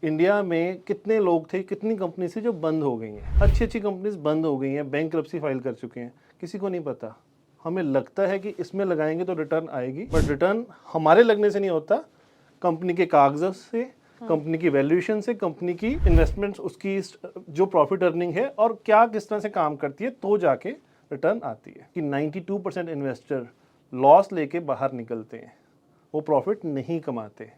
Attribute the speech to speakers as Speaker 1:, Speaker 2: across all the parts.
Speaker 1: India में कितने लोग थे, कितनी कंपनी से जो बंद हो गई हैं, अच्छी अच्छी कंपनीज बंद हो गई हैं, बैंकरप्सी फाइल कर चुके हैं, किसी को नहीं पता। हमें लगता है कि इसमें लगाएंगे तो रिटर्न आएगी, बट रिटर्न हमारे लगने से नहीं होता, कंपनी के कागजात से, कंपनी की वैल्यूएशन से, कंपनी की इन्वेस्टमेंट्स, उसकी जो प्रॉफिट अर्निंग है और क्या किस तरह से काम करती है, तो जाके रिटर्न आती है। कि 92% इन्वेस्टर लॉस लेके बाहर निकलते हैं, वो प्रॉफिट नहीं कमाते।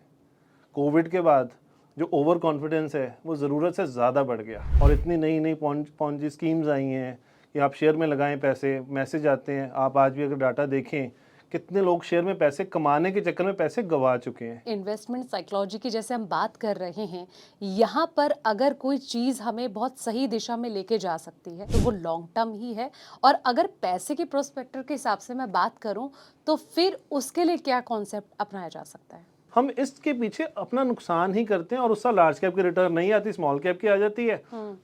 Speaker 1: कोविड के बाद जो ओवर कॉन्फिडेंस है वो ज़रूरत से ज़्यादा बढ़ गया और इतनी नई नई पॉन्जी स्कीम्स आई हैं कि आप शेयर में लगाएं पैसे, मैसेज आते हैं। आप आज भी अगर डाटा देखें, कितने लोग शेयर में पैसे कमाने के चक्कर में पैसे गंवा चुके हैं।
Speaker 2: इन्वेस्टमेंट साइकोलॉजी की जैसे हम बात कर रहे हैं, यहाँ पर अगर कोई चीज़ हमें बहुत सही दिशा में लेके जा सकती है तो वो लॉन्ग टर्म ही है। और अगर पैसे के प्रोस्पेक्टर के हिसाब से मैं बात करूं तो फिर उसके लिए क्या कॉन्सेप्ट अपनाया जा सकता है?
Speaker 1: हम इसके पीछे अपना नुकसान ही करते हैं और उसका लार्ज कैप की रिटर्न नहीं आती, स्मॉल कैप की आ जाती है।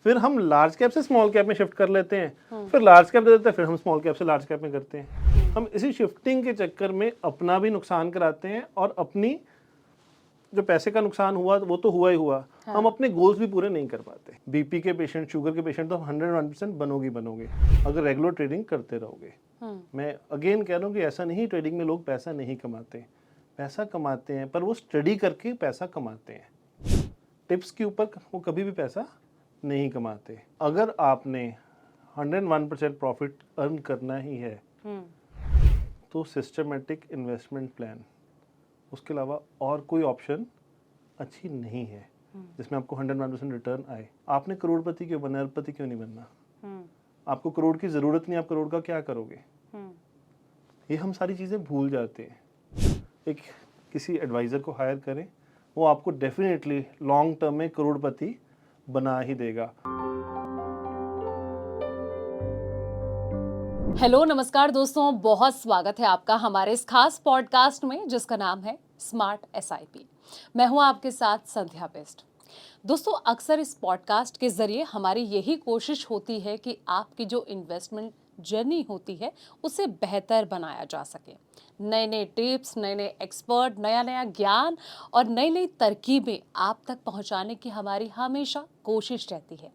Speaker 1: फिर हम लार्ज कैप से स्मॉल कैप में शिफ्ट कर लेते हैं, फिर लार्ज कैप दे देते हैं, फिर हम स्मॉल कैप से लार्ज कैप में करते हैं। हम इसी शिफ्टिंग के चक्कर में अपना भी नुकसान कराते हैं और अपनी जो पैसे का नुकसान हुआ वो तो हुआ ही हुआ। हाँ। हम अपने गोल्स भी पूरे नहीं कर पाते। बीपी के पेशेंट, शुगर के पेशेंट तो 101% बनोगे अगर रेगुलर ट्रेडिंग करते रहोगे। मैं अगेन कह रहा हूँ कि ऐसा नहीं ट्रेडिंग में लोग पैसा नहीं कमाते, पैसा कमाते हैं, पर वो स्टडी करके पैसा कमाते हैं। टिप्स के ऊपर वो कभी भी पैसा नहीं कमाते। अगर आपने 101% प्रॉफिट अर्न करना ही है तो सिस्टमेटिक इन्वेस्टमेंट प्लान, उसके अलावा और कोई ऑप्शन अच्छी नहीं है जिसमें आपको 101% रिटर्न आए। आपने करोड़पति क्यों बनना है, अरबपति क्यों नहीं बनना? आपको करोड़ की ज़रूरत नहीं, आप करोड़ का क्या करोगे? ये हम सारी चीज़ें भूल जाते हैं। एक किसी एडवाइज़र को हायर करें, वो आपको डेफिनेटली लॉन्ग टर्म में करोड़पति बना ही देगा।
Speaker 2: हेलो, नमस्कार दोस्तों, बहुत स्वागत है आपका हमारे इस खास पॉडकास्ट में जिसका नाम है स्मार्ट एसआईपी। मैं हूं आपके साथ संध्या बेस्ट। दोस्तों, अक्सर इस पॉडकास्ट के जरिए हमारी यही कोशिश होती है कि आपकी जो इन्वेस्टमेंट जर्नी होती है उसे बेहतर बनाया जा सके। नए नए टिप्स, नए नए एक्सपर्ट, नया नया ज्ञान और नई नई तरकीबें आप तक पहुंचाने की हमारी हमेशा कोशिश रहती है।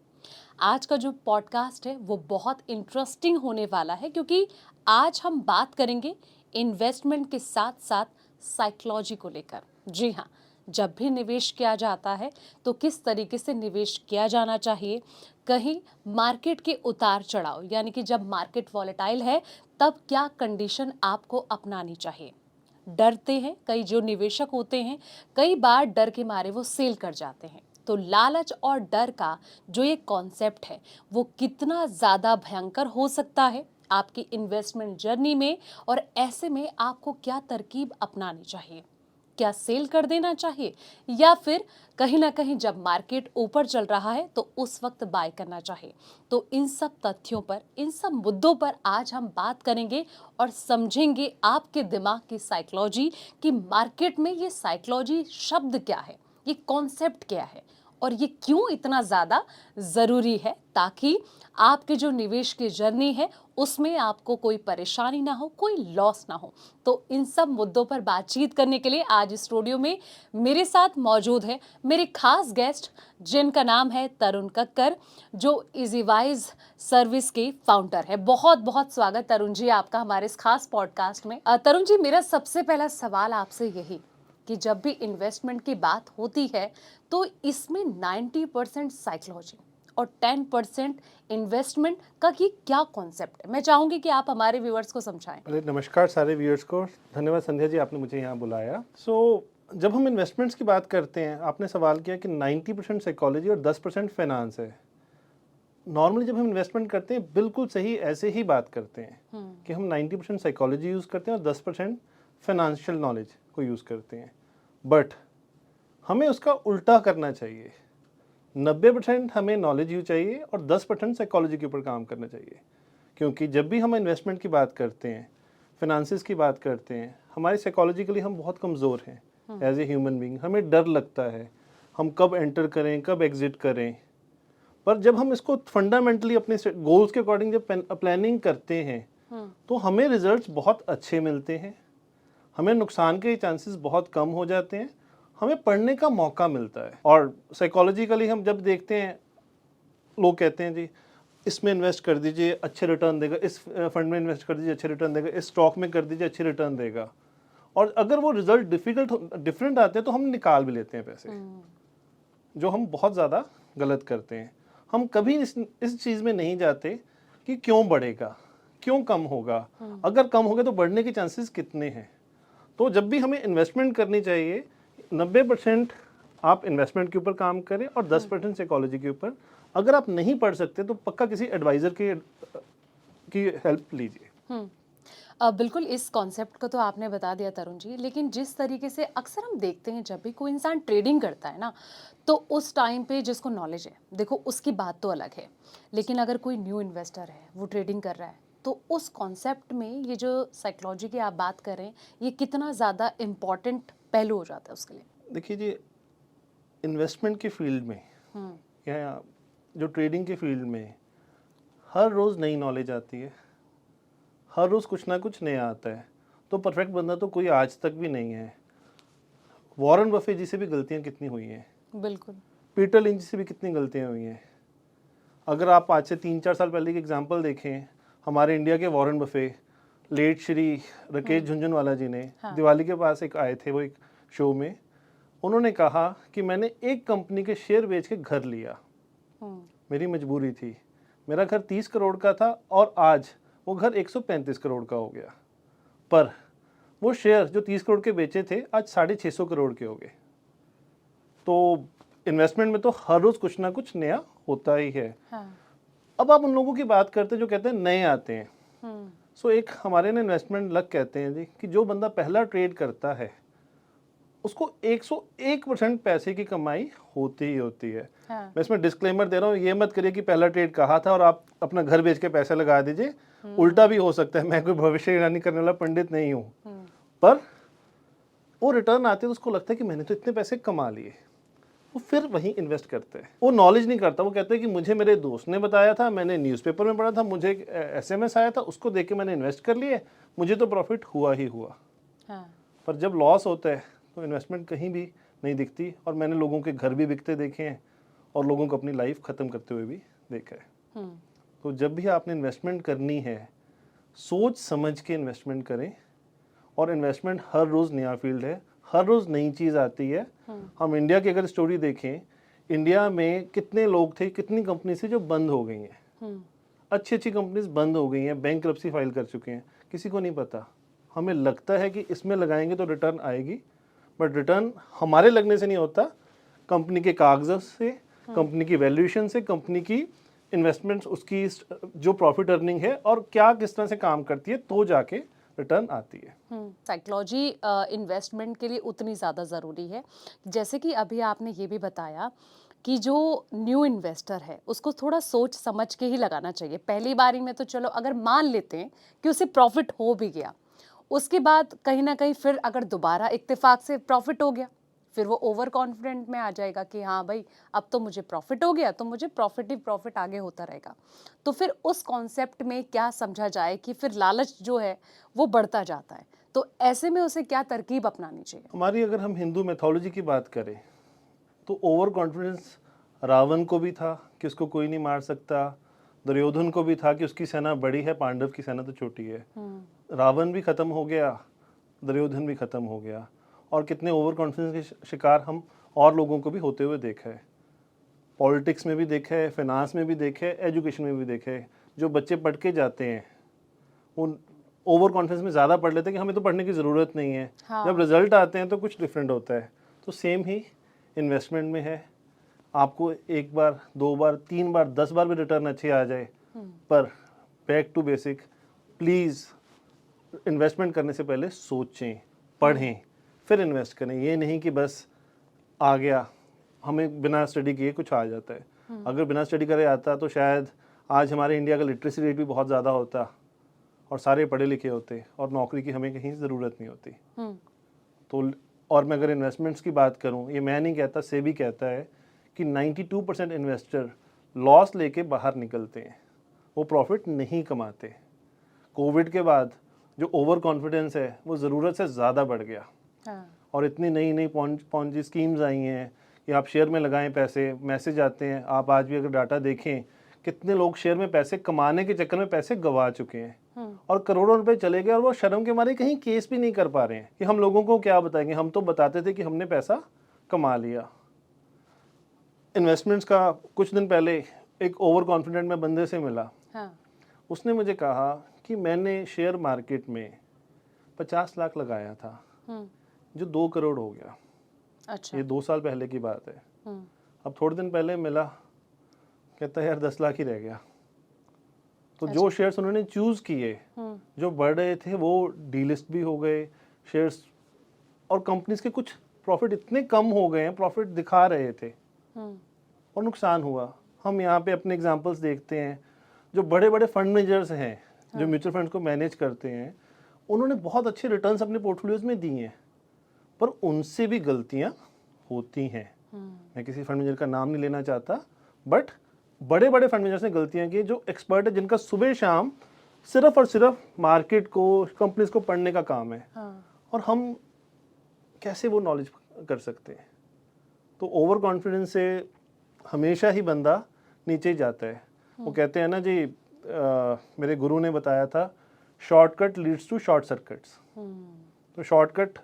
Speaker 2: आज का जो पॉडकास्ट है वो बहुत इंटरेस्टिंग होने वाला है, क्योंकि आज हम बात करेंगे इन्वेस्टमेंट के साथ साथ साइकोलॉजी को लेकर। जी हाँ, जब भी निवेश किया जाता है तो किस तरीके से निवेश किया जाना चाहिए, कहीं मार्केट के उतार चढ़ाव, यानी कि जब मार्केट वॉलेटाइल है तब क्या कंडीशन आपको अपनानी चाहिए। डरते हैं कई जो निवेशक होते हैं, कई बार डर के मारे वो सेल कर जाते हैं। तो लालच और डर का जो ये कॉन्सेप्ट है वो कितना ज़्यादा भयंकर हो सकता है आपकी इन्वेस्टमेंट जर्नी में, और ऐसे में आपको क्या तरकीब अपनानी चाहिए। क्या सेल कर देना चाहिए या फिर कहीं ना कहीं जब मार्केट ऊपर चल रहा है तो उस वक्त बाय करना चाहिए। तो इन सब तथ्यों पर, इन सब मुद्दों पर आज हम बात करेंगे और समझेंगे आपके दिमाग की साइकोलॉजी, कि मार्केट में ये साइकोलॉजी शब्द क्या है, ये कॉन्सेप्ट क्या है और ये क्यों इतना ज़्यादा ज़रूरी है, ताकि आपके जो निवेश की जर्नी है उसमें आपको कोई परेशानी ना हो, कोई लॉस ना हो। तो इन सब मुद्दों पर बातचीत करने के लिए आज इस स्टूडियो में मेरे साथ मौजूद है मेरे खास गेस्ट, जिनका नाम है तरुण कक्कर, जो इजीवाइज सर्विस के फाउंडर है। बहुत बहुत स्वागत तरुण जी आपका हमारे इस खास पॉडकास्ट में। तरुण जी, मेरा सबसे पहला सवाल आपसे यही कि जब भी इन्वेस्टमेंट की बात होती है तो इसमें 90% साइकोलॉजी और 10% इन्वेस्टमेंट का ये क्या कॉन्सेप्ट है? मैं चाहूंगी कि आप हमारे व्यूअर्स को समझाएं।
Speaker 1: अरे नमस्कार सारे व्यूअर्स को, धन्यवाद संध्या जी, आपने मुझे यहाँ बुलाया। जब हम इन्वेस्टमेंट्स की बात करते हैं, आपने सवाल किया कि 90% साइकोलॉजी और 10% फाइनेंस है। नॉर्मली जब हम इन्वेस्टमेंट करते हैं बिल्कुल सही ऐसे ही बात करते हैं कि हम 90% साइकोलॉजी यूज़ करते हैं और 10% फाइनेंशियल नॉलेज को यूज़ करते हैं। बट हमें उसका उल्टा करना चाहिए। 90% हमें नॉलेज यूज चाहिए और 10% साइकोलॉजी के ऊपर काम करना चाहिए। क्योंकि जब भी हम इन्वेस्टमेंट की बात करते हैं, फिनांसिस की बात करते हैं, हमारे साइकोलॉजिकली हम बहुत कमज़ोर हैं एज ए ह्यूमन बीइंग। हमें डर लगता है हम कब एंटर करें, कब एग्जिट करें। पर जब हम इसको फंडामेंटली अपने गोल्स के अकॉर्डिंग जब प्लानिंग करते हैं तो हमें रिजल्ट्स बहुत अच्छे मिलते हैं, हमें नुकसान के चांसेस बहुत कम हो जाते हैं, हमें पढ़ने का मौका मिलता है। और साइकोलॉजिकली हम जब देखते हैं, लोग कहते हैं जी इसमें इन्वेस्ट कर दीजिए अच्छे रिटर्न देगा, इस फंड में इन्वेस्ट कर दीजिए अच्छे रिटर्न देगा, इस स्टॉक में कर दीजिए अच्छे रिटर्न देगा, और अगर वो रिजल्ट डिफरेंट आते हैं तो हम निकाल भी लेते हैं पैसे, जो हम बहुत ज़्यादा गलत करते हैं। हम कभी इस चीज़ में नहीं जाते कि क्यों बढ़ेगा, क्यों कम होगा, अगर कम हो गया तो बढ़ने के चांसेस कितने हैं। तो जब भी हमें इन्वेस्टमेंट करनी चाहिए, 90% आप इन्वेस्टमेंट के ऊपर काम करें और 10% साइकोलॉजी के ऊपर। अगर आप नहीं पढ़ सकते तो पक्का किसी एडवाइज़र की हेल्प लीजिए।
Speaker 2: बिल्कुल, इस कॉन्सेप्ट को तो आपने बता दिया तरुण जी, लेकिन जिस तरीके से अक्सर हम देखते हैं जब भी कोई इंसान ट्रेडिंग करता है ना, तो उस टाइम पे जिसको नॉलेज है, देखो उसकी बात तो अलग है, लेकिन अगर कोई न्यू इन्वेस्टर है, वो ट्रेडिंग कर रहा है, तो उस कॉन्सेप्ट में ये जो साइकोलॉजी की आप बात कर रहे हैं, ये कितना ज़्यादा इम्पॉर्टेंट पहलू हो जाता है उसके लिए?
Speaker 1: देखिए जी, इन्वेस्टमेंट के फील्ड में या जो ट्रेडिंग के फील्ड में हर रोज़ नई नॉलेज आती है, हर रोज़ कुछ ना कुछ नया आता है। तो परफेक्ट बंदा तो कोई आज तक भी नहीं है। वॉरेन बफे जी से भी गलतियाँ कितनी हुई हैं,
Speaker 2: बिल्कुल।
Speaker 1: पीटर लिंच से भी कितनी गलतियाँ हुई हैं। अगर आप आज से 3-4 साल पहले की एग्जांपल देखें, हमारे इंडिया के Warren Buffett, late Shri Rakesh Jhunjhunwala ji ने दिवाली के पास एक आए थे, वो एक शो में उन्होंने कहा कि मैंने एक कंपनी के शेयर बेच के घर लिया, मेरी मजबूरी थी, मेरा घर 30 करोड़ का था और आज वो घर 135 करोड़ का हो गया, पर वो शेयर जो 30 करोड़ के बेचे थे आज 650 करोड़ के हो गए। तो इन्वेस्टमेंट में तो हर रोज़ कुछ ना कुछ नया होता ही है। अब आप उन लोगों की बात करते हैं जो कहते हैं नए आते हैं। सो एक हमारे ना इन्वेस्टमेंट लक कहते हैं जी, कि जो बंदा पहला ट्रेड करता है उसको 101% पैसे की कमाई होती ही होती है। मैं इसमें डिस्क्लेमर दे रहा हूँ, ये मत करिए कि पहला ट्रेड कहा था और आप अपना घर बेच के पैसे लगा दीजिए, उल्टा भी हो सकता है। मैं कोई भविष्यवाणी करने वाला पंडित नहीं हूँ, पर वो रिटर्न आते हैं तो उसको लगता है कि मैंने तो इतने पैसे कमा लिए, वो फिर वहीं इन्वेस्ट करते हैं। वो नॉलेज नहीं करता, वो कहते हैं कि मुझे मेरे दोस्त ने बताया था, मैंने न्यूज़पेपर में पढ़ा था, मुझे एक SMS आया था, उसको देख के मैंने इन्वेस्ट कर लिए, मुझे तो प्रॉफिट हुआ ही हुआ। पर जब लॉस होता है तो इन्वेस्टमेंट कहीं भी नहीं दिखती, और मैंने लोगों के घर भी बिकते देखे हैं और लोगों को अपनी लाइफ ख़त्म करते हुए भी देखा है। तो जब भी आपने इन्वेस्टमेंट करनी है, सोच समझ के इन्वेस्टमेंट करें। और इन्वेस्टमेंट हर रोज़ नया फील्ड है, हर रोज़ नई चीज़ आती है। हम इंडिया की अगर स्टोरी देखें, इंडिया में कितने लोग थे, कितनी कंपनी से जो बंद हो गई हैं, अच्छी अच्छी कंपनीज बंद हो गई हैं, बैंक्रप्सी फाइल कर चुके हैं, किसी को नहीं पता। हमें लगता है कि इसमें लगाएंगे तो रिटर्न आएगी, बट रिटर्न हमारे लगने से नहीं होता, कंपनी के कागजात से, कंपनी की वैल्यूएशन से, कंपनी की इन्वेस्टमेंट्स, उसकी जो प्रॉफिट अर्निंग है और क्या किस तरह से काम करती है, तो जाके रिटर्न आती है।
Speaker 2: साइकोलॉजी इन्वेस्टमेंट के लिए उतनी ज़्यादा ज़रूरी है, जैसे कि अभी आपने ये भी बताया कि जो न्यू इन्वेस्टर है उसको थोड़ा सोच समझ के ही लगाना चाहिए। पहली बारी में तो चलो अगर मान लेते हैं कि उसे प्रॉफिट हो भी गया, उसके बाद कहीं ना कहीं फिर अगर दोबारा इत्तेफाक से प्रॉफिट हो गया, फिर वो ओवर कॉन्फिडेंट में आ जाएगा कि हाँ भाई अब तो मुझे प्रॉफिट हो गया, तो मुझे प्रॉफिट ही प्रॉफिट आगे होता रहेगा। तो फिर उस कॉन्सेप्ट में क्या समझा जाए कि फिर लालच जो है वो बढ़ता जाता है, तो ऐसे में उसे क्या तरकीब अपनानी चाहिए?
Speaker 1: हमारी अगर हम हिंदू मैथोलॉजी की बात करें तो ओवर कॉन्फिडेंस रावण को भी था कि उसको कोई नहीं मार सकता, दुर्योधन को भी था कि उसकी सेना बड़ी है, पांडव की सेना तो छोटी है। रावण भी खत्म हो गया, दुर्योधन भी खत्म हो गया, और कितने ओवर कॉन्फिडेंस के शिकार हम और लोगों को भी होते हुए देखा है। पॉलिटिक्स में भी देखा है, फाइनेंस में भी देखा है, एजुकेशन में भी देखा है। जो बच्चे पढ़ के जाते हैं वो ओवर कॉन्फिडेंस में ज़्यादा पढ़ लेते हैं कि हमें तो पढ़ने की ज़रूरत नहीं है। जब रिजल्ट आते हैं तो कुछ डिफरेंट होता है। तो सेम ही इन्वेस्टमेंट में है, आपको एक बार, दो बार, तीन बार, 10 बार भी रिटर्न अच्छे आ जाए, पर back to basic, please investment करने से पहले सोचें, पढ़ें, फिर इन्वेस्ट करें। ये नहीं कि बस आ गया, हमें बिना स्टडी किए कुछ आ जाता है। अगर बिना स्टडी करे आता तो शायद आज हमारे इंडिया का लिटरेसी रेट भी बहुत ज़्यादा होता और सारे पढ़े लिखे होते और नौकरी की हमें कहीं ज़रूरत नहीं होती। तो और मैं अगर इन्वेस्टमेंट्स की बात करूं, ये मैं नहीं कहता, सेबी कहता है कि 92% इन्वेस्टर लॉस लेके बाहर निकलते हैं, वो प्रॉफिट नहीं कमाते। कोविड के बाद जो ओवर कॉन्फिडेंस है वो ज़रूरत से ज़्यादा बढ़ गया, और इतनी नई नई पॉन्जी स्कीम्स आई हैं कि आप शेयर में लगाएं पैसे, मैसेज आते हैं। आप आज भी अगर डाटा देखें, कितने लोग शेयर में पैसे कमाने के चक्कर में पैसे गंवा चुके हैं और करोड़ों रुपए चले गए और वो शर्म के मारे कहीं केस भी नहीं कर पा रहे हैं कि हम लोगों को क्या बताएंगे, हम तो बताते थे कि हमने पैसा कमा लिया। इन्वेस्टमेंट्स का कुछ दिन पहले एक ओवर कॉन्फिडेंट में बंदे से मिला।
Speaker 2: हाँ।
Speaker 1: उसने मुझे कहा कि मैंने शेयर मार्केट में 50 लाख लगाया था जो 2 करोड़ हो गया।
Speaker 2: अच्छा।
Speaker 1: ये 2 साल पहले की बात है। अब थोड़े दिन पहले मिला, कहता है यार 10 लाख ही रह गया। तो जो शेयर्स उन्होंने चूज किए जो बढ़ रहे थे वो डीलिस्ट भी हो गए शेयर्स, और कंपनीज के कुछ प्रॉफिट इतने कम हो गए हैं, प्रॉफिट दिखा रहे थे और नुकसान हुआ। हम यहाँ पे अपने एग्जांपल्स देखते हैं, जो बड़े बड़े फंड मैनेजर्स हैं जो म्यूचुअल फंड्स को मैनेज करते हैं, उन्होंने बहुत अच्छे रिटर्न्स अपने पोर्टफोलियोज में दिए हैं, पर उनसे भी गलतियाँ होती हैं। मैं किसी फंड मैनेजर का नाम नहीं लेना चाहता, बट बड़े बड़े फंड मैनेजर्स ने गलतियाँ की, जो एक्सपर्ट है, जिनका सुबह शाम सिर्फ और सिर्फ मार्केट को, कंपनीज को पढ़ने का काम है। और हम कैसे वो नॉलेज कर सकते हैं? तो ओवर कॉन्फिडेंस से हमेशा ही बंदा नीचे ही जाता है। वो कहते हैं ना जी, मेरे गुरु ने बताया था, shortcut leads to short circuits. तो शॉर्टकट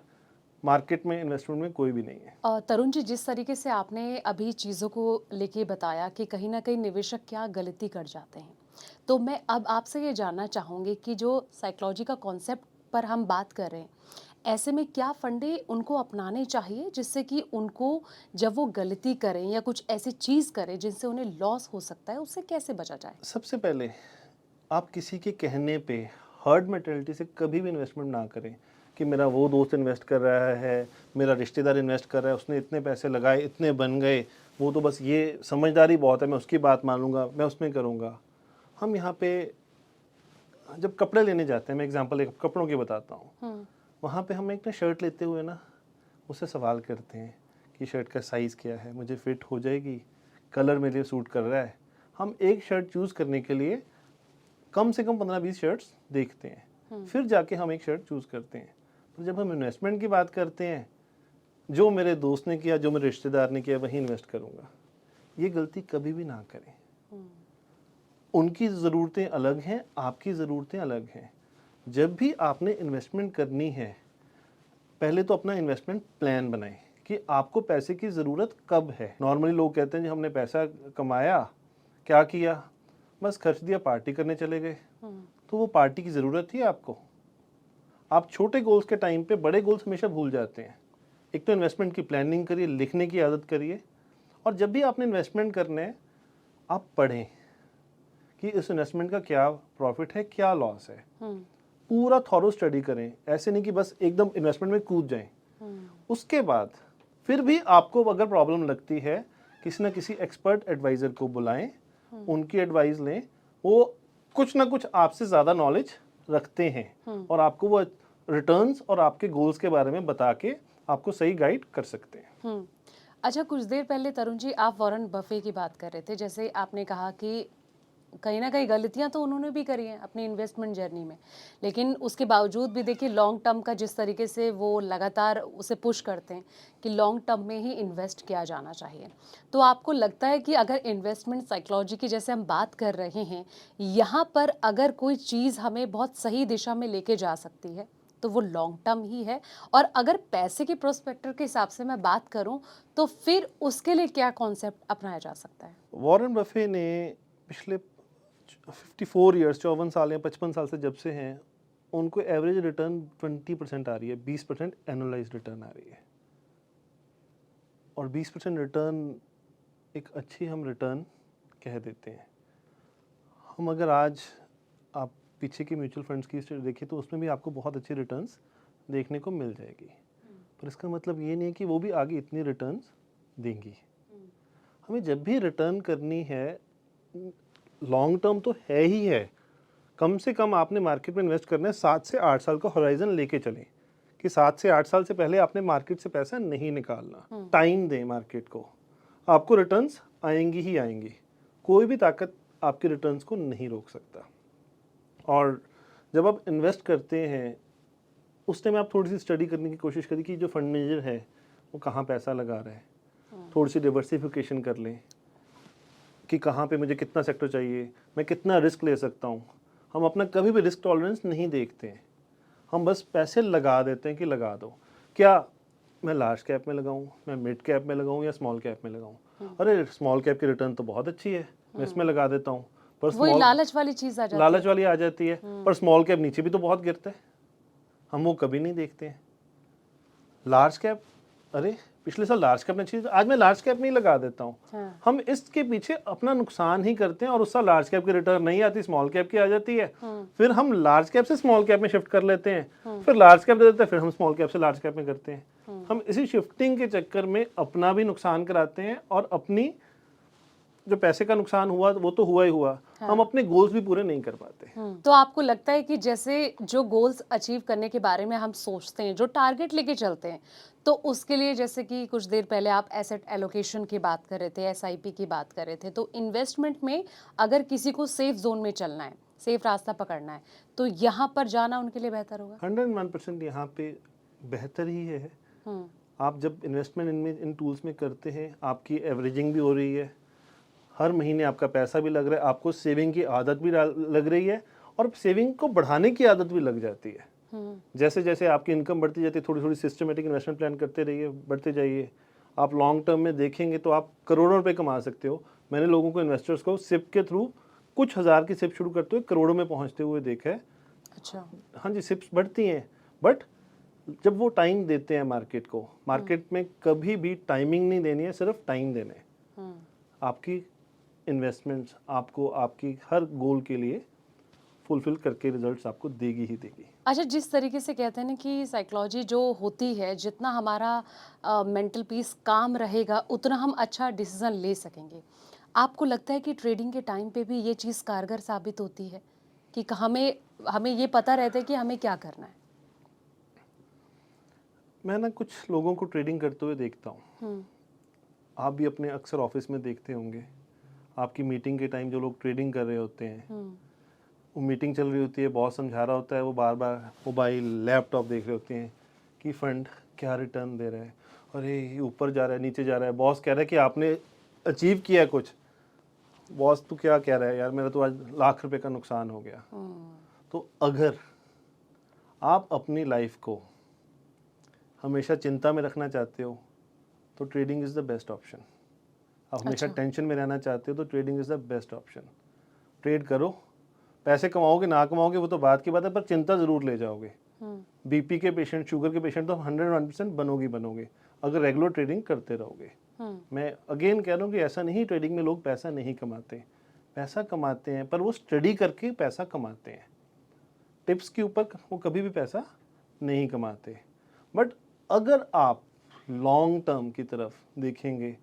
Speaker 1: मार्केट में, इन्वेस्टमेंट में कोई भी नहीं है।
Speaker 2: तरुण जी, जिस तरीके से आपने अभी चीज़ों को लेके बताया कि कहीं ना कहीं निवेशक क्या गलती कर जाते हैं, तो मैं अब आपसे ये जानना चाहूँगी कि जो साइकोलॉजी का कॉन्सेप्ट पर हम बात कर रहे हैं, ऐसे में क्या फंडे उनको अपनाने चाहिए जिससे कि उनको जब वो गलती करें या कुछ ऐसी चीज़ करें जिनसे उन्हें लॉस हो सकता है, उससे कैसे बचा जाए?
Speaker 1: सबसे पहले आप किसी के कहने पे, हर्ड मेंटालिटी से कभी भी इन्वेस्टमेंट ना करें कि मेरा वो दोस्त इन्वेस्ट कर रहा है, मेरा रिश्तेदार इन्वेस्ट कर रहा है, उसने इतने पैसे लगाए, इतने बन गए, वो तो बस ये समझदारी बहुत है, मैं उसकी बात मानूंगा, मैं उसमें करूँगा। हम यहाँ पे जब कपड़े लेने जाते हैं, मैं एग्जांपल एक कपड़ों की बताता हूँ, वहाँ पे हम एक ना शर्ट लेते हुए ना उससे सवाल करते हैं कि शर्ट का साइज़ क्या है, मुझे फिट हो जाएगी, कलर मेरे लिए सूट कर रहा है। हम एक शर्ट चूज़ करने के लिए कम से कम 15-20 शर्ट्स देखते हैं, फिर जाके हम एक शर्ट चूज़ करते हैं। तो जब हम इन्वेस्टमेंट की बात करते हैं, जो मेरे दोस्त ने किया, जो मेरे रिश्तेदार ने किया, वही इन्वेस्ट करूँगा। ये गलती कभी भी ना करें। उनकी ज़रूरतें अलग हैं, आपकी ज़रूरतें अलग हैं। जब भी आपने इन्वेस्टमेंट करनी है, पहले तो अपना इन्वेस्टमेंट प्लान बनाएं कि आपको पैसे की ज़रूरत कब है। नॉर्मली लोग कहते हैं जी हमने पैसा कमाया, क्या किया, बस खर्च दिया, पार्टी करने चले गए। तो वो पार्टी की ज़रूरत थी आपको? आप छोटे गोल्स के टाइम पे बड़े गोल्स हमेशा भूल जाते हैं। एक तो इन्वेस्टमेंट की प्लानिंग करिए, लिखने की आदत करिए, और जब भी आपने इन्वेस्टमेंट करना है, आप पढ़ें कि इस इन्वेस्टमेंट का क्या प्रॉफिट है, क्या लॉस है। पूरा थॉरो स्टडी करें, ऐसे नहीं कि बस एकदम इन्वेस्टमेंट में कूद जाएं। उसके बाद फिर भी आपको अगर प्रॉब्लम लगती है, किसी ना किसी एक्सपर्ट एडवाइज़र को बुलाएं, उनकी एडवाइस लें। वो कुछ ना कुछ आपसे ज़्यादा नॉलेज रखते हैं और आपको वो रिटर्न्स और आपके गोल्स के बारे में बता के आपको सही गाइड कर सकते हैं।
Speaker 2: अच्छा, कुछ देर पहले तरुण जी आप वॉरेन बफे की बात कर रहे थे। जैसे आपने कहा कि कहीं ना कहीं गलतियां तो उन्होंने भी करी हैं अपनी इन्वेस्टमेंट जर्नी में, लेकिन उसके बावजूद भी देखिए लॉन्ग टर्म का जिस तरीके से वो लगातार उसे पुश करते हैं कि लॉन्ग टर्म में ही इन्वेस्ट किया जाना चाहिए। तो आपको लगता है कि अगर इन्वेस्टमेंट साइकोलॉजी की जैसे हम बात कर रहे हैं, यहाँ पर अगर कोई चीज़ हमें बहुत सही दिशा में लेके जा सकती है तो वो लॉन्ग टर्म ही है, और अगर पैसे के प्रोस्पेक्टर के हिसाब से मैं बात करूं तो फिर उसके लिए क्या कॉन्सेप्ट अपनाया जा सकता है?
Speaker 1: वॉरेन बफे ने पिछले 54 ईयर्स, 54 साल या 55 साल से जब से हैं, उनको एवरेज रिटर्न 20% आ रही है, 20% एनुअलाइज्ड रिटर्न आ रही है। और 20% रिटर्न एक अच्छी हम रिटर्न कह देते हैं। हम अगर आज आप पीछे की म्यूचुअल फंड्स की हिस्ट्री देखिए तो उसमें भी आपको बहुत अच्छी रिटर्न्स देखने को मिल जाएगी, पर इसका मतलब ये नहीं है कि वो भी आगे इतनी रिटर्न्स देंगी। हमें जब भी रिटर्न करनी है, लॉन्ग टर्म तो है ही है, कम से कम आपने मार्केट में इन्वेस्ट करना है 7 से 8 साल का होराइजन लेके चलें कि 7 से 8 साल से पहले आपने मार्केट से पैसा नहीं निकालना। टाइम दें मार्केट को, आपको रिटर्न्स आएंगी ही आएंगी। कोई भी ताकत आपके रिटर्न्स को नहीं रोक सकता। और जब आप इन्वेस्ट करते हैं, उस टाइम आप थोड़ी सी स्टडी करने की कोशिश करिए कि जो फंड मैनेजर है वो कहाँ पैसा लगा रहा है, थोड़ी सी डिवर्सिफिकेशन कर लें कि कहाँ पे मुझे कितना सेक्टर चाहिए, मैं कितना रिस्क ले सकता हूँ। हम अपना कभी भी रिस्क टॉलरेंस नहीं देखते हैं, हम बस पैसे लगा देते हैं कि लगा दो। क्या मैं लार्ज कैप में लगाऊं, मैं मिड कैप में लगाऊं या स्मॉल कैप में लगाऊं? अरे स्मॉल कैप की रिटर्न तो बहुत अच्छी है, मैं इसमें लगा देता हूं। पर
Speaker 2: वही लालच वाली चीज आ जाती
Speaker 1: लालच वाली आ जाती है, पर स्मॉल कैप नीचे भी तो बहुत गिरता है, हम वो कभी नहीं देखते हैं। लार्ज कैप, अरे पिछले साल लार्ज कैप में अच्छी, आज मैं लार्ज कैप में ही लगा देता हूँ।
Speaker 2: हाँ।
Speaker 1: हम इसके पीछे अपना नुकसान ही करते हैं और उस साल लार्ज कैप की रिटर्न नहीं आती, स्मॉल कैप की आ जाती है। फिर हम लार्ज कैप से स्मॉल कैप में शिफ्ट कर लेते हैं, फिर लार्ज कैप दे देते हैं, फिर हम स्मॉल कैप से लार्ज कैप में करते हैं। हम इसी शिफ्टिंग के चक्कर में अपना भी नुकसान कराते हैं और अपनी जो पैसे का नुकसान हुआ वो तो हुआ ही हुआ, हम अपने गोल्स भी पूरे नहीं कर पाते।
Speaker 2: तो आपको लगता है कि जैसे जो गोल्स अचीव करने के बारे में हम सोचते हैं, जो टारगेट लेके चलते हैं, तो उसके लिए जैसे कि कुछ देर पहले आप एसेट एलोकेशन की बात कर रहे थे, एसआईपी की बात कर रहे थे, तो इन्वेस्टमेंट में अगर किसी को सेफ जोन में चलना है, सेफ रास्ता पकड़ना है, तो यहाँ पर जाना उनके लिए बेहतर होगा।
Speaker 1: 101% यहाँ पे बेहतर ही है। आप जब इन्वेस्टमेंट इनमें इन टूल्स में करते हैं, आपकी एवरेजिंग भी हो रही है, हर महीने आपका पैसा भी लग रहा है, आपको सेविंग की आदत भी लग रही है और सेविंग को बढ़ाने की आदत भी लग जाती है। जैसे जैसे आपकी इनकम बढ़ती जाती है, थोड़ी थोड़ी सिस्टमेटिक इन्वेस्टमेंट प्लान करते रहिए, बढ़ते जाइए। आप लॉन्ग टर्म में देखेंगे तो आप करोड़ों रुपए कमा सकते हो। मैंने लोगों को, इन्वेस्टर्स को सिप के थ्रू कुछ हज़ार की सिप शुरू करते हुए करोड़ों में पहुँचते हुए देखा है।
Speaker 2: अच्छा।
Speaker 1: हाँ जी, सिप्स बढ़ती हैं, बट जब वो टाइम देते हैं मार्केट को, मार्केट में कभी भी टाइमिंग नहीं देनी है, सिर्फ टाइम देना है। आपकी इन्वेस्टमेंट्स आपको आपकी हर गोल के लिए फुलफिल करके रिजल्ट्स आपको देगी ही देगी।
Speaker 2: अच्छा, जिस तरीके से कहते हैं ना कि साइकोलॉजी जो होती है, जितना हमारा मेंटल पीस काम रहेगा उतना हम अच्छा डिसीजन ले सकेंगे। आपको लगता है कि ट्रेडिंग के टाइम पे भी ये चीज़ कारगर साबित होती है कि हमें हमें ये पता रहता है कि हमें क्या करना है?
Speaker 1: मैं ना कुछ लोगों को ट्रेडिंग करते हुए देखता हूँ, आप भी अपने अक्सर ऑफिस में देखते होंगे। आपकी मीटिंग के टाइम जो लोग ट्रेडिंग कर रहे होते हैं, वो मीटिंग चल रही होती है, बॉस समझा रहा होता है, वो बार बार मोबाइल लैपटॉप देख रहे होते हैं कि फंड क्या रिटर्न दे रहा है, अरे ये ऊपर जा रहा है, नीचे जा रहा है, बॉस कह रहा है कि आपने अचीव किया कुछ, बॉस तू क्या कह रहा है यार, मेरा तो आज लाख रुपए का नुकसान हो गया। तो अगर आप अपनी लाइफ को हमेशा चिंता में रखना चाहते हो तो trading is the best option. आप हमेशा टेंशन में रहना चाहते हो तो trading is the best option. Trade करो, पैसे कमाओगे ना कमाओगे वो तो बात की बात है, पर चिंता ज़रूर ले जाओगे। बीपी के पेशेंट, शुगर के पेशेंट तो 101% बनोगे अगर रेगुलर ट्रेडिंग करते रहोगे। मैं अगेन कह रहा हूँ कि ऐसा नहीं ट्रेडिंग में लोग पैसा नहीं कमाते, पैसा कमाते हैं, पर वो स्टडी करके पैसा कमाते हैं। टिप्स के ऊपर वो कभी भी पैसा नहीं कमाते। बट अगर आप लॉन्ग टर्म की तरफ देखेंगे,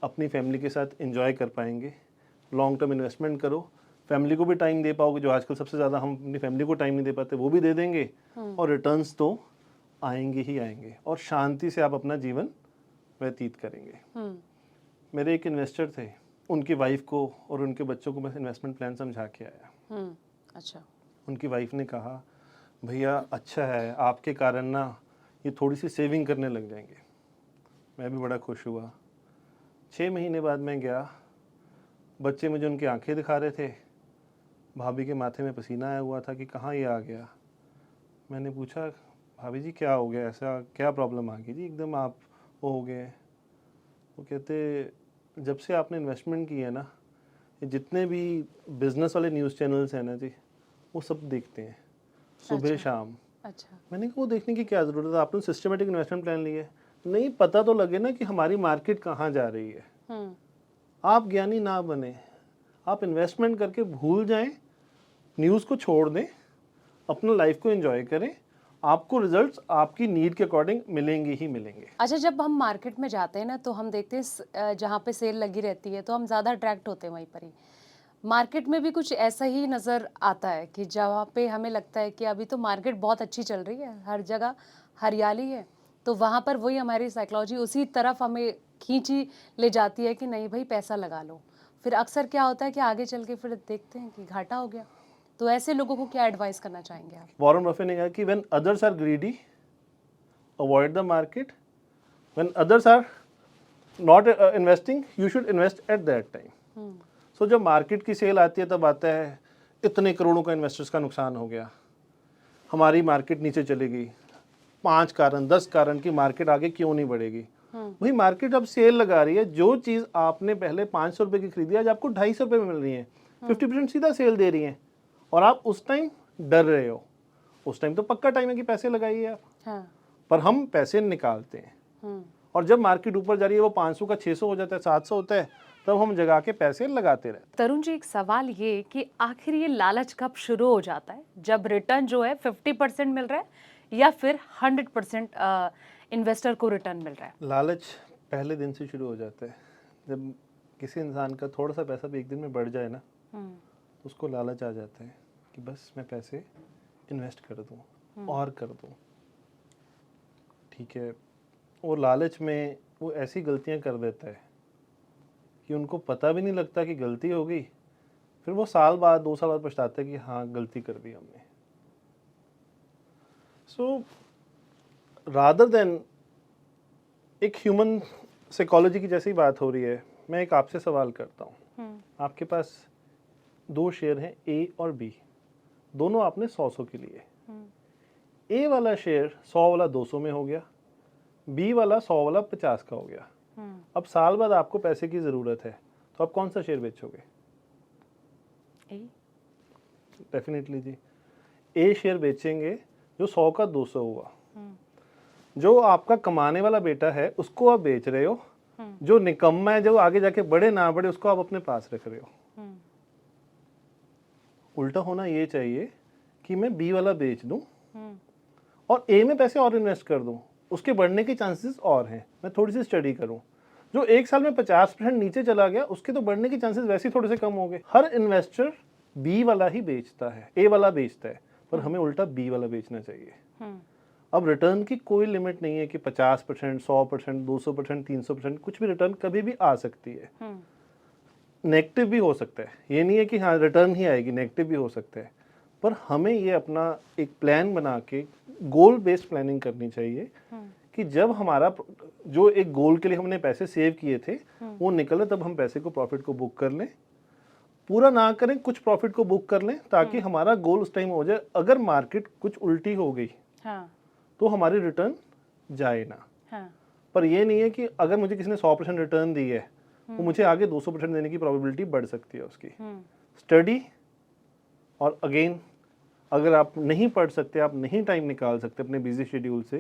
Speaker 1: अपनी फैमिली के साथ एंजॉय कर पाएंगे, लॉन्ग टर्म इन्वेस्टमेंट करो, फैमिली को भी टाइम दे पाओगे, जो आजकल सबसे ज़्यादा हम अपनी फैमिली को टाइम नहीं दे पाते वो भी दे देंगे, और रिटर्न्स तो आएंगे ही आएंगे, और शांति से आप अपना जीवन व्यतीत करेंगे। मेरे एक इन्वेस्टर थे, उनकी वाइफ को और उनके बच्चों को मैं इन्वेस्टमेंट प्लान समझा के आया।
Speaker 2: अच्छा।
Speaker 1: उनकी वाइफ ने कहा भैया अच्छा है, आपके कारण ना ये थोड़ी सी सेविंग करने लग जाएंगे। मैं भी बड़ा खुश हुआ। 6 महीने बाद मैं गया, बच्चे मुझे उनकी आंखें दिखा रहे थे, भाभी के माथे में पसीना आया हुआ था कि कहाँ ये आ गया। मैंने पूछा भाभी जी क्या हो गया, ऐसा क्या प्रॉब्लम आ गई जी, एकदम आप वो हो गए। वो कहते जब से आपने इन्वेस्टमेंट की है ना, ये जितने भी बिजनेस वाले न्यूज़ चैनल्स हैं ना जी, वो सब देखते हैं सुबह शाम।
Speaker 2: अच्छा।
Speaker 1: मैंने कहा वो देखने की क्या ज़रूरत है, आपने सिस्टमेटिक इन्वेस्टमेंट प्लान लिया है, नहीं पता तो लगे ना कि हमारी मार्केट कहाँ जा रही है। आप ज्ञानी ना बने, आप इन्वेस्टमेंट करके भूल जाएं, न्यूज़ को छोड़ दें, अपना लाइफ को एंजॉय करें, आपको रिजल्ट्स आपकी नीड के अकॉर्डिंग मिलेंगे ही मिलेंगे।
Speaker 2: अच्छा, जब हम मार्केट में जाते हैं ना तो हम देखते हैं जहाँ पे सेल लगी रहती है तो हम ज़्यादा अट्रैक्ट होते हैं वहीं पर ही। मार्केट में भी कुछ ऐसा ही नज़र आता है कि जहाँ पे हमें लगता है कि अभी तो मार्केट बहुत अच्छी चल रही है, हर जगह हरियाली है, तो वहाँ पर वही हमारी साइकोलॉजी उसी तरफ हमें खींची ले जाती है कि नहीं भाई पैसा लगा लो। फिर अक्सर क्या होता है कि आगे चल के फिर देखते हैं कि घाटा हो गया, तो ऐसे लोगों को क्या एडवाइस करना चाहेंगे आप?
Speaker 1: वॉरेन बफेट ने कहा कि when others are greedy avoid the market, when others are not investing you should invest at that time. So जब मार्केट की सेल आती है तब आता है इतने करोड़ों का इन्वेस्टर्स का नुकसान हो गया, हमारी मार्केट नीचे चली गई, 5 कारण 10 कारण की मार्केट आगे क्यों नहीं बढ़ेगी। वही मार्केट अब सेल लगा रही है, जो चीज़ आपने पहले 500 रुपये की खरीदी आज आपको 250 रुपये में मिल रही है, 50% सीधा सेल दे रही है, और आप उस टाइम डर रहे हो। उस टाइम तो पक्का टाइम है कि पैसे लगाइए आप।
Speaker 2: हाँ।
Speaker 1: पर हम पैसे निकालते हैं, और जब मार्केट ऊपर जा रही है वो 500 का 600 हो जाता है, 700 होता है, तब हम जगा के पैसे लगाते रहते हैं।
Speaker 2: तरुण जी, एक सवाल ये कि आखिर ये लालच कब शुरू हो जाता है, जब रिटर्न जो है 50% मिल रहा है या फिर 100% इन्वेस्टर को रिटर्न मिल रहा है?
Speaker 1: लालच पहले दिन से शुरू हो जाता है। जब किसी इंसान का थोड़ा सा पैसा भी एक दिन में बढ़ जाए ना, तो उसको लालच आ जाता है कि बस मैं पैसे इन्वेस्ट कर दूं और कर दूं। ठीक है, वो लालच में वो ऐसी गलतियां कर देता है कि उनको पता भी नहीं लगता कि गलती हो गई, फिर वो साल बाद 2 साल बाद पछताते हैं कि हाँ गलती कर दी हमने। सो रादर देन, एक ह्यूमन साइकोलॉजी की जैसी बात हो रही है, मैं एक आपसे सवाल करता हूँ। आपके पास 2 शेयर हैं, ए और बी, दोनों आपने 100 के लिए। ए वाला शेयर 100 वाला 200 में हो गया, बी वाला 100 वाला 50 का हो गया। अब साल बाद आपको पैसे की ज़रूरत है, तो आप कौन सा शेयर बेचोगे? डेफिनेटली जी, ए शेयर बेचेंगे जो 100 का 200 हुआ। जो आपका कमाने वाला बेटा है उसको आप बेच रहे हो, जो निकम्मा है, जो आगे जाके बढ़े ना बढ़े, उसको आप अपने पास रख रहे हो। उल्टा होना ये चाहिए कि मैं बी वाला बेच दूं और ए में पैसे और इन्वेस्ट कर दूं, उसके बढ़ने के चांसेस और हैं। मैं थोड़ी सी स्टडी करूं, जो एक साल में 50% नीचे चला गया उसके तो बढ़ने के चांसेस वैसे ही थोड़े से कम हो गए। हर इन्वेस्टर बी वाला ही बेचता है, ए वाला बेचता है, पर हमें उल्टा बी वाला बेचना चाहिए। अब रिटर्न की कोई लिमिट नहीं है कि 50%, 100%, 200%, 300%, कुछ भी रिटर्न कभी भी आ सकती है। नेगेटिव भी हो सकता है, ये नहीं है कि हाँ रिटर्न ही आएगी, नेगेटिव भी हो सकता है। पर हमें ये अपना एक प्लान बना के गोल बेस्ड प्लानिंग करनी चाहिए कि जब हमारा जो एक गोल के लिए हमने पैसे सेव किए थे वो निकले, तब हम पैसे को, प्रॉफिट को बुक कर लें। पूरा ना करें, कुछ प्रॉफिट को बुक कर लें, ताकि हमारा गोल उस टाइम हो जाए। अगर मार्केट कुछ उल्टी हो गई तो हमारी रिटर्न जाए ना। पर ये नहीं है कि अगर मुझे किसी ने 100% रिटर्न दी है तो मुझे आगे 200% देने की प्रोबेबिलिटी बढ़ सकती है उसकी। स्टडी, और अगेन अगर आप नहीं पढ़ सकते, आप नहीं टाइम निकाल सकते अपने बिजी शेड्यूल से,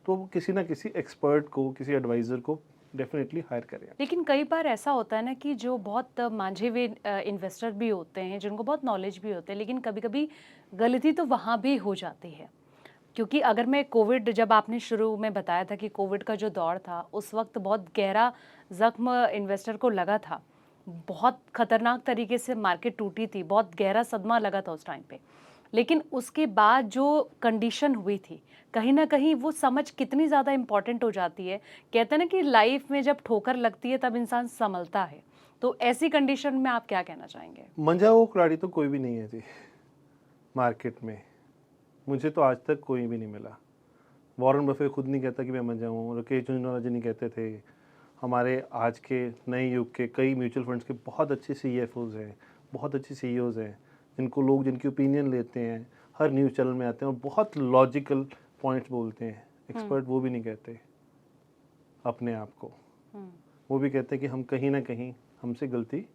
Speaker 1: तो किसी ना किसी एक्सपर्ट को, किसी एडवाइज़र को डेफिनेटली हायर करें।
Speaker 2: लेकिन कई बार ऐसा होता है ना कि जो बहुत मांझे हुए इन्वेस्टर भी होते हैं, जिनको बहुत नॉलेज भी होते हैं, लेकिन कभी कभी गलती तो वहाँ भी हो जाती है। क्योंकि अगर मैं कोविड, जब आपने शुरू में बताया था कि कोविड का जो दौर था, उस वक्त बहुत गहरा जख्म इन्वेस्टर को लगा था, बहुत खतरनाक तरीके से मार्केट टूटी थी, बहुत गहरा सदमा लगा था उस टाइम पे। लेकिन उसके बाद जो कंडीशन हुई थी, कहीं ना कहीं वो समझ कितनी ज़्यादा इम्पॉर्टेंट हो जाती है। कहते हैं ना कि लाइफ में जब ठोकर लगती है तब इंसान संभलता है। तो ऐसी कंडीशन में आप क्या कहना चाहेंगे?
Speaker 1: मंझा हुआ खिलाड़ी तो कोई भी नहीं है जी मार्केट में, मुझे तो आज तक कोई भी नहीं मिला। वॉरेन बफेट खुद नहीं कहता कि मैं मंझा हूँ, राकेश झुंझुनवाला नहीं कहते थे। हमारे आज के नए युग के कई म्यूचुअल फंड्स के बहुत अच्छे CFOs हैं, बहुत अच्छे CEOs हैं, जिनको लोग, जिनकी ओपिनियन लेते हैं, हर न्यूज़ चैनल में आते हैं और बहुत लॉजिकल पॉइंट्स बोलते हैं। एक्सपर्ट वो भी नहीं कहते अपने आप को, वो भी कहते हैं कि हम कहीं ना कहीं हमसे गलती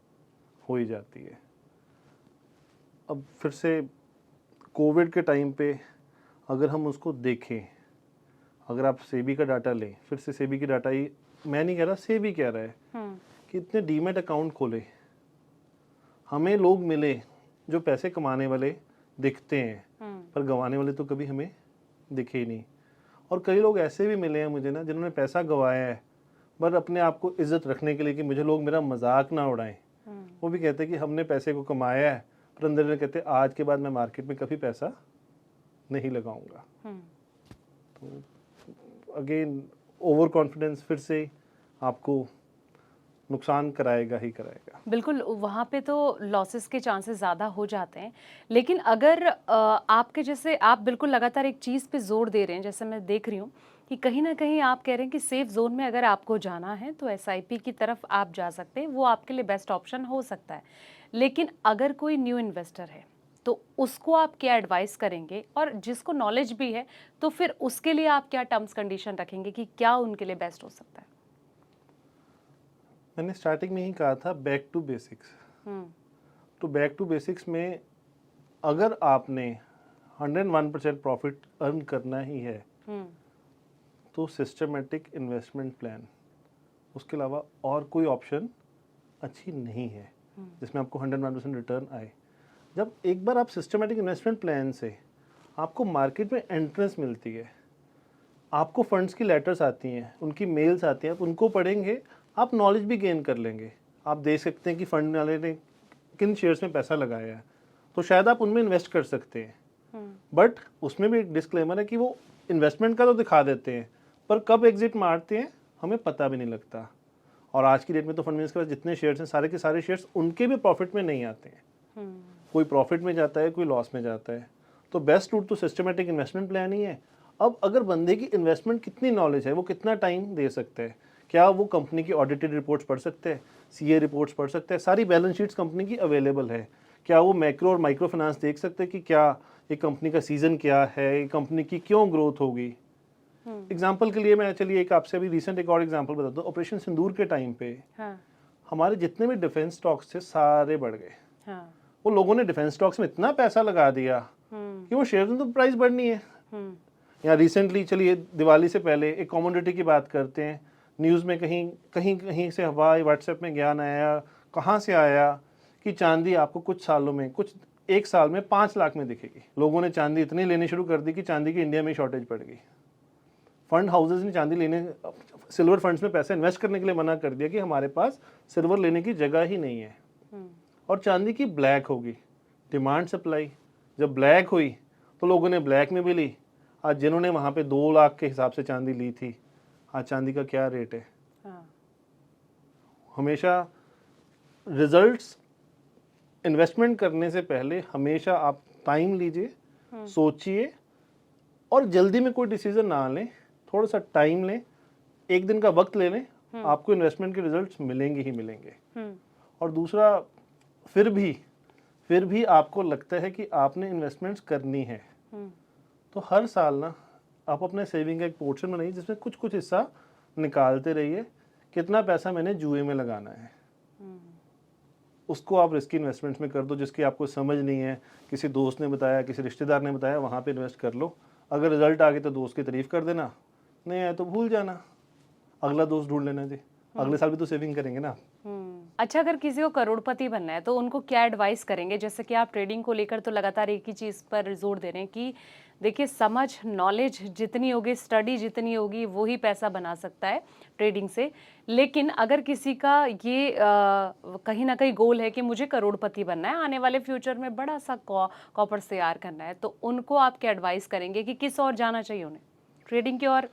Speaker 1: हो ही जाती है। अब फिर से कोविड के टाइम पे अगर हम उसको देखें, अगर आप सेबी का डाटा लें, फिर से सेबी की डाटा ही, मैं नहीं कह रहा, सेबी कह रहा है कि इतने डीमैट अकाउंट खोले, हमें लोग मिले जो पैसे कमाने वाले दिखते हैं, पर गंवाने वाले तो कभी हमें दिखे ही नहीं। और कई लोग ऐसे भी मिले हैं मुझे ना, जिन्होंने पैसा गंवाया है बस अपने आप को इज्जत रखने के लिए कि मुझे लोग मेरा मजाक ना उड़ाएं। वो भी कहते हैं कि हमने पैसे को कमाया है, पर अंदर में कहते आज के बाद मैं मार्केट में कभी पैसा नहीं लगाऊंगा। तो अगेन ओवर कॉन्फिडेंस, फिर से आपको नुकसान कराएगा ही कराएगा।
Speaker 2: बिल्कुल, वहाँ पे तो लॉसेस के चांसेस ज़्यादा हो जाते हैं। लेकिन अगर आपके जैसे आप बिल्कुल लगातार एक चीज़ पे ज़ोर दे रहे हैं, जैसे मैं देख रही हूँ कि कहीं न कहीं आप कह रहे हैं कि सेफ ज़ोन में अगर आपको जाना है तो एसआईपी की तरफ आप जा सकते हैं, वो आपके लिए बेस्ट ऑप्शन हो सकता है। लेकिन अगर कोई न्यू इन्वेस्टर है, तो उसको आप क्या एडवाइस करेंगे? और जिसको नॉलेज भी है, तो फिर उसके लिए आप क्या टर्म्स कंडीशन रखेंगे कि क्या उनके लिए बेस्ट हो सकता है?
Speaker 1: मैंने स्टार्टिंग में ही कहा था बैक टू बेसिक्स।
Speaker 2: हुँ,
Speaker 1: तो बैक टू बेसिक्स में अगर आपने 101% प्रॉफिट अर्न करना ही है
Speaker 2: हुँ,
Speaker 1: तो सिस्टमेटिक इन्वेस्टमेंट प्लान, उसके अलावा और कोई ऑप्शन अच्छी नहीं है जिसमें आपको 101% रिटर्न आए। जब एक बार आप सिस्टमेटिक इन्वेस्टमेंट प्लान से आपको मार्केट में एंट्रेंस मिलती है, आपको फंड्स की लेटर्स आती हैं, उनकी मेल्स आती हैं, आप उनको पढ़ेंगे, आप नॉलेज भी गेन कर लेंगे। आप देख सकते हैं कि फंड वाले ने किन शेयर्स में पैसा लगाया है, तो शायद आप उनमें इन्वेस्ट कर सकते हैं। बट उसमें भी एक डिस्क्लेमर है कि वो इन्वेस्टमेंट का तो दिखा देते हैं, पर कब एग्जिट मारते हैं हमें पता भी नहीं लगता। और आज की डेट में तो फंड मैनेजर्स के पास जितने शेयर्स हैं, सारे के सारे शेयर्स उनके भी प्रॉफिट में नहीं आते हैं। कोई प्रॉफिट में जाता है, कोई लॉस में जाता है। तो बेस्ट रूट तो सिस्टमेटिक इन्वेस्टमेंट प्लान ही है। अब अगर बंदे की इन्वेस्टमेंट कितनी नॉलेज है, वो कितना टाइम दे सकते हैं, क्या वो कंपनी की ऑडिटेड रिपोर्ट्स पढ़ सकते हैं, सीए रिपोर्ट्स पढ़ सकते हैं, सारी बैलेंस शीट्स कंपनी की अवेलेबल है, क्या वो मैक्रो और माइक्रो फाइनेंस देख सकते हैं कि क्या ये कंपनी का सीजन क्या है, ये कंपनी की क्यों ग्रोथ होगी। एग्जाम्पल के लिए मैं चलिए एक आपसे अभी रिसेंट एक और एग्जाम्पल बताता हूँ। ऑपरेशन सिंदूर के टाइम पे
Speaker 2: हाँ,
Speaker 1: हमारे जितने भी डिफेंस स्टॉक्स थे सारे बढ़ गए।
Speaker 2: हाँ,
Speaker 1: वो लोगों ने डिफेंस स्टॉक्स में इतना पैसा लगा दिया कि वो शेयर में तो प्राइस बढ़नी है। या रिसेंटली चलिए दिवाली से पहले एक कमोडिटी की बात करते हैं। न्यूज़ में कहीं कहीं कहीं से हवा व्हाट्सएप में ज्ञान आया, कहाँ से आया कि चांदी आपको कुछ सालों में, कुछ एक साल में 5 लाख में दिखेगी। लोगों ने चांदी इतनी लेनी शुरू कर दी कि चांदी की इंडिया में शॉर्टेज पड़ गई। फंड हाउसेज ने चांदी लेने, सिल्वर फंड्स में पैसा इन्वेस्ट करने के लिए मना कर दिया कि हमारे पास सिल्वर लेने की जगह ही नहीं है। और चांदी की ब्लैक होगी, डिमांड सप्लाई जब ब्लैक हुई तो लोगों ने ब्लैक में भी ली। आज जिन्होंने वहाँ पे 2 लाख के हिसाब से चांदी ली थी, आज चांदी का क्या रेट है।
Speaker 2: हाँ,
Speaker 1: हमेशा रिजल्ट्स इन्वेस्टमेंट करने से पहले हमेशा आप टाइम लीजिए, सोचिए और जल्दी में कोई डिसीजन ना लें, थोड़ा सा टाइम लें, एक दिन का वक्त ले लें, आपको इन्वेस्टमेंट के रिजल्ट्स मिलेंगे ही मिलेंगे। और दूसरा, फिर भी आपको लगता है कि आपने इन्वेस्टमेंट्स करनी है तो हर साल ना आप अपने सेविंग का एक पोर्शन बनाइए जिसमें कुछ कुछ हिस्सा निकालते रहिए। कितना पैसा मैंने जुए में लगाना है, उसको आप रिस्की इन्वेस्टमेंट्स में कर दो जिसकी आपको समझ नहीं है, किसी दोस्त ने बताया, किसी रिश्तेदार ने बताया, वहाँ पे इन्वेस्ट कर लो। अगर रिजल्ट आ गए तो दोस्त की तारीफ कर देना, नहीं आया तो भूल जाना, अगला दोस्त ढूंढ लेना जी। अगले साल भी तो सेविंग करेंगे ना।
Speaker 2: अच्छा, अगर किसी को करोड़पति बनना है तो उनको क्या एडवाइस करेंगे? जैसे कि आप ट्रेडिंग को लेकर तो लगातार एक ही चीज़ पर जोर दे रहे हैं कि देखिए, समझ, नॉलेज जितनी होगी, स्टडी जितनी होगी, वो ही पैसा बना सकता है ट्रेडिंग से। लेकिन अगर किसी का ये कहीं ना कहीं गोल है कि मुझे करोड़पति बनना है, आने वाले फ्यूचर में बड़ा सा कॉपर्स तैयार करना है, तो उनको आप क्या एडवाइस करेंगे कि किस और जाना चाहिए उन्हें? ट्रेडिंग की ओर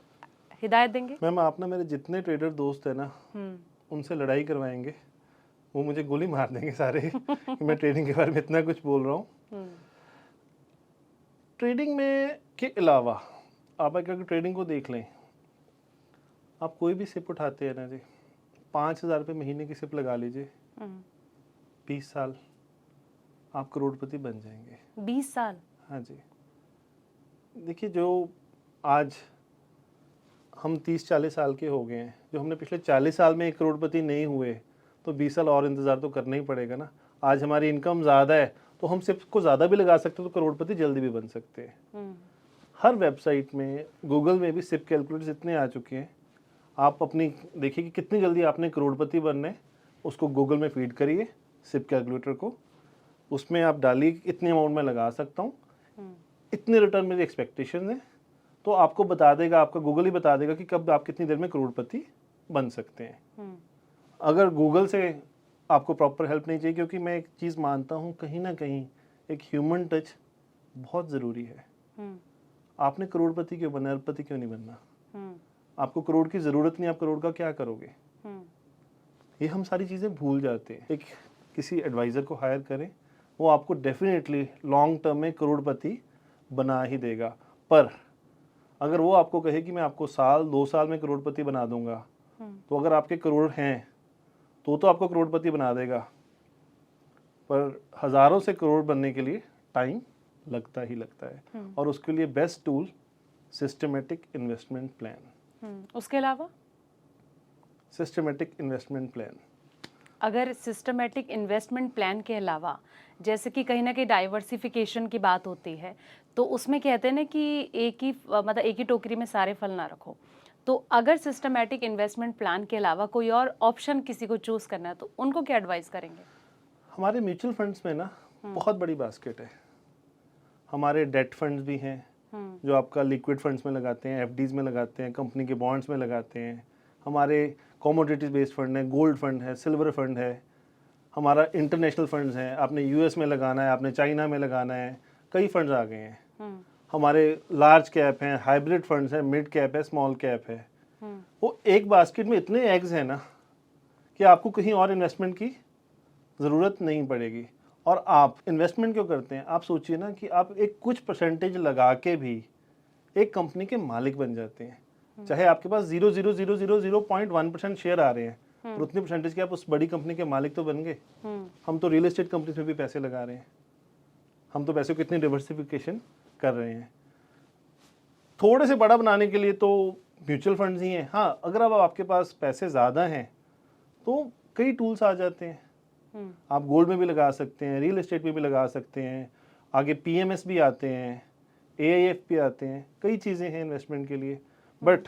Speaker 2: हिदायत देंगे?
Speaker 1: मैम, आप ना मेरे जितने ट्रेडर दोस्त हैं ना, उनसे लड़ाई करवाएंगे, वो मुझे गोली मार देंगे सारे कि मैं ट्रेडिंग के बारे में इतना कुछ बोल रहा हूँ। ट्रेडिंग में के अलावा आप अगर ट्रेडिंग को देख लें, आप कोई भी सिप उठाते हैं ना जी, 5,000 रुपये महीने की सिप लगा लीजिए, 20 साल आप करोड़पति बन जाएंगे।
Speaker 2: 20 साल?
Speaker 1: हाँ जी। देखिए, जो आज हम 30-40 साल के हो गए हैं, जो हमने पिछले 40 साल में एक करोड़पति नहीं हुए, तो 20 साल और इंतज़ार तो करना ही पड़ेगा ना। आज हमारी इनकम ज़्यादा है तो हम सिर्फ को ज़्यादा भी लगा सकते हैं तो करोड़पति जल्दी भी बन सकते हैं। हर वेबसाइट में, गूगल में भी सिप कैलकुलेटर्स इतने आ चुके हैं। आप अपनी देखिए कि कितनी जल्दी आपने करोड़पति बनना है, उसको गूगल में फीड करिए सिप कैलकुलेटर को, उसमें आप डालिए इतने अमाउंट में लगा सकता हूँ, इतने रिटर्न मेरी एक्सपेक्टेशन है, तो आपको बता देगा, आपका गूगल ही बता देगा कि कब आप कितनी देर में करोड़पति बन सकते हैं। अगर गूगल से आपको प्रॉपर हेल्प नहीं चाहिए, क्योंकि मैं एक चीज़ मानता हूँ, कहीं ना कहीं एक ह्यूमन टच बहुत ज़रूरी है। आपने करोड़पति क्यों बनना है, अरबपति क्यों नहीं बनना? आपको करोड़ की ज़रूरत नहीं, आप करोड़ का क्या करोगे? ये हम सारी चीज़ें भूल जाते हैं। एक किसी एडवाइज़र को हायर करें, वो आपको डेफिनेटली लॉन्ग टर्म में करोड़पति बना ही देगा। पर अगर वो आपको कहे कि मैं आपको साल 2 साल में करोड़पति बना दूंगा, तो अगर आपके करोड़ हैं तो आपको करोड़पति बना देगा, पर हज़ारों से करोड़ बनने के लिए टाइम लगता ही लगता है। और उसके लिए best tool systematic investment plan.
Speaker 2: उसके अलावा
Speaker 1: सिस्टमेटिक इन्वेस्टमेंट प्लान,
Speaker 2: अगर सिस्टमेटिक इन्वेस्टमेंट प्लान के अलावा जैसे कि कहीं ना कहीं डाइवर्सिफिकेशन की बात होती है, तो उसमें कहते हैं ना कि एक ही टोकरी में सारे फल ना रखो। तो अगर सिस्टमेटिक इन्वेस्टमेंट प्लान के अलावा कोई और ऑप्शन किसी को चूज करना है तो उनको क्या एडवाइस करेंगे?
Speaker 1: हमारे म्यूचुअल फंड्स में ना बहुत बड़ी बास्केट है। हमारे डेट फंड्स भी हैं जो आपका लिक्विड फंड्स में लगाते हैं, एफडीज में लगाते हैं, कंपनी के बॉन्ड्स में लगाते हैं। हमारे कमोडिटीज बेस्ड फंड है, गोल्ड फंड है, सिल्वर फंड है। हमारा इंटरनेशनल फंड्स हैं, आपने यूएस में लगाना है, आपने चाइना में लगाना है, कई फंड्स आ गए हैं। हमारे लार्ज कैप हैं, हाइब्रिड फंड्स हैं, मिड कैप है, स्मॉल कैप है। वो एक बास्केट में इतने एग्स हैं ना कि आपको कहीं और इन्वेस्टमेंट की ज़रूरत नहीं पड़ेगी। और आप इन्वेस्टमेंट क्यों करते हैं? आप सोचिए ना कि आप एक कुछ परसेंटेज लगा के भी एक कंपनी के मालिक बन जाते हैं। चाहे आपके पास 0.00001% शेयर आ रहे हैं, और उतने परसेंटेज के आप उस बड़ी कंपनी के मालिक तो बन गए। हम तो रियल एस्टेट कंपनी में भी पैसे लगा रहे हैं, हम तो पैसे को कितनी डाइवर्सिफिकेशन कर रहे हैं। थोड़े से बड़ा बनाने के लिए तो म्यूचुअल फंड्स ही हैं। हाँ, अगर अब आपके पास पैसे ज़्यादा हैं तो कई टूल्स आ जाते हैं। आप गोल्ड में भी लगा सकते हैं, रियल एस्टेट में भी लगा सकते हैं, आगे पीएमएस भी आते हैं, एआईएफ भी आते हैं, कई चीज़ें हैं इन्वेस्टमेंट के लिए। बट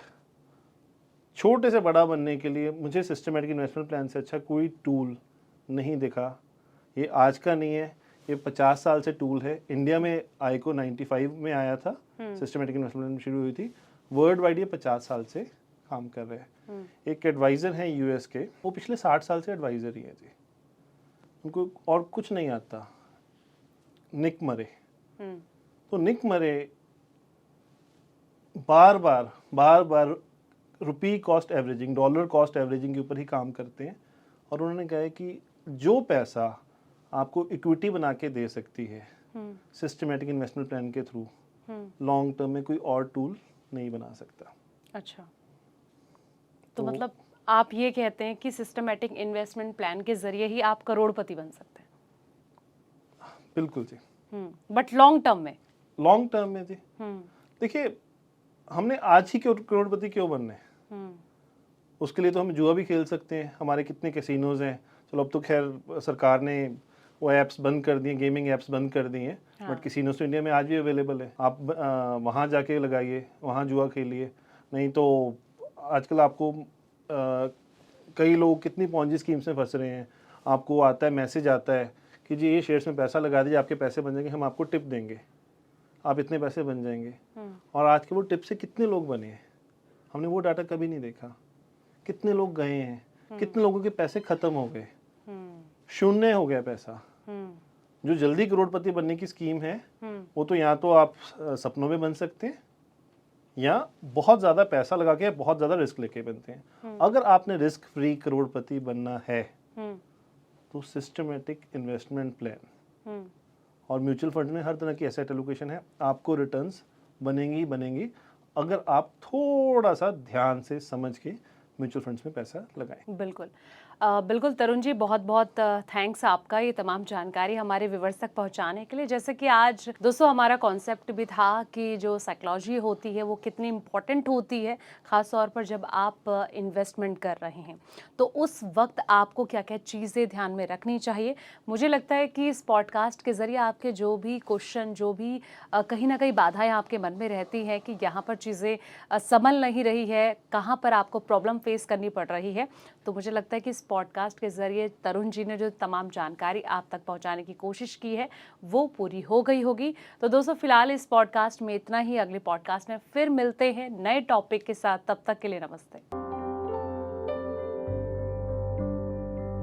Speaker 1: छोटे से बड़ा बनने के लिए मुझे सिस्टमेटिक इन्वेस्टमेंट प्लान से अच्छा कोई टूल नहीं दिखा। ये आज का नहीं है, ये 50 साल से टूल है। इंडिया में आईको 95 में आया था, सिस्टमेटिक इन्वेस्टमेंट प्लान शुरू हुई थी। वर्ल्ड वाइड ये 50 साल से काम कर रहे हैं। एक एडवाइज़र हैं यूएस के, वो पिछले 60 साल से एडवाइज़र ही हैं जी, उनको और कुछ नहीं आता, निक मरे। तो निक मरे बार बार rupee cost averaging, dollar cost averaging के ऊपर ही काम करते हैं। और उन्होंने कहा है कि जो पैसा आपको इक्विटी बना के दे सकती है सिस्टमेटिक इन्वेस्टमेंट प्लान के थ्रू, लॉन्ग टर्म में कोई और टूल नहीं बना सकता।
Speaker 2: अच्छा, तो मतलब आप ये कहते हैं कि सिस्टमेटिक इन्वेस्टमेंट प्लान के जरिए ही आप करोड़पति बन सकते हैं?
Speaker 1: बिल्कुल जी।
Speaker 2: बट लॉन्ग टर्म में?
Speaker 1: लॉन्ग टर्म में जी, देखिए हमने आज ही करोड़पति क्यों बनना है? उसके लिए तो हम जुआ भी खेल सकते हैं। हमारे कितने कैसीनोज हैं। चलो अब तो खैर सरकार ने वो ऐप्स बंद कर दिए, गेमिंग ऐप्स बंद कर दिए हैं। बट कैसीनोज तो इंडिया में आज भी अवेलेबल है। आप वहाँ जाके लगाइए, वहाँ जुआ खेलिए। नहीं तो आजकल आपको कई लोग कितनी पॉन्जी स्कीम्स में फंस रहे हैं। आपको आता है, मैसेज आता है कि जी ये शेयर्स में पैसा लगा दीजिए, आपके पैसे बन जाएंगे, हम आपको टिप देंगे, आप इतने पैसे बन जाएंगे। और आज के वो टिप से कितने लोग बने हैं, हमने वो डाटा कभी नहीं देखा। कितने लोग गए हैं, कितने लोगों के पैसे खत्म हो गए, शून्य हो गया पैसा। जो जल्दी करोड़पति बनने की स्कीम है वो तो या तो आप सपनों में बन सकते हैं या बहुत ज़्यादा पैसा लगा के बहुत ज़्यादा रिस्क लेके बनते हैं। अगर आपने रिस्क फ्री करोड़पति बनना है तो सिस्टमेटिक इन्वेस्टमेंट प्लान और म्यूचुअल फंड में हर तरह की एसेट एलोकेशन है, आपको रिटर्न्स बनेंगी अगर आप थोड़ा सा ध्यान से समझ के म्यूचुअल फंड्स में पैसा लगाएं।
Speaker 2: बिल्कुल बिल्कुल तरुण जी, बहुत बहुत थैंक्स आपका ये तमाम जानकारी हमारे व्यूवर्स तक पहुंचाने के लिए। जैसे कि आज दोस्तों हमारा कॉन्सेप्ट भी था कि जो साइकोलॉजी होती है वो कितनी इम्पोर्टेंट होती है, ख़ास तौर पर जब आप इन्वेस्टमेंट कर रहे हैं तो उस वक्त आपको क्या क्या चीज़ें ध्यान में रखनी चाहिए। मुझे लगता है कि इस पॉडकास्ट के ज़रिए आपके जो भी क्वेश्चन, जो भी कहीं ना कहीं बाधाएँ आपके मन में रहती हैं कि यहाँ पर चीज़ें संभल नहीं रही है, कहाँ पर आपको प्रॉब्लम फेस करनी पड़ रही है, तो मुझे लगता है कि इस पॉडकास्ट के ज़रिए तरुण जी ने जो तमाम जानकारी आप तक पहुंचाने की कोशिश की है वो पूरी हो गई होगी। तो दोस्तों फिलहाल इस पॉडकास्ट में इतना ही। अगले पॉडकास्ट में फिर मिलते हैं नए टॉपिक के साथ। तब तक के लिए नमस्ते।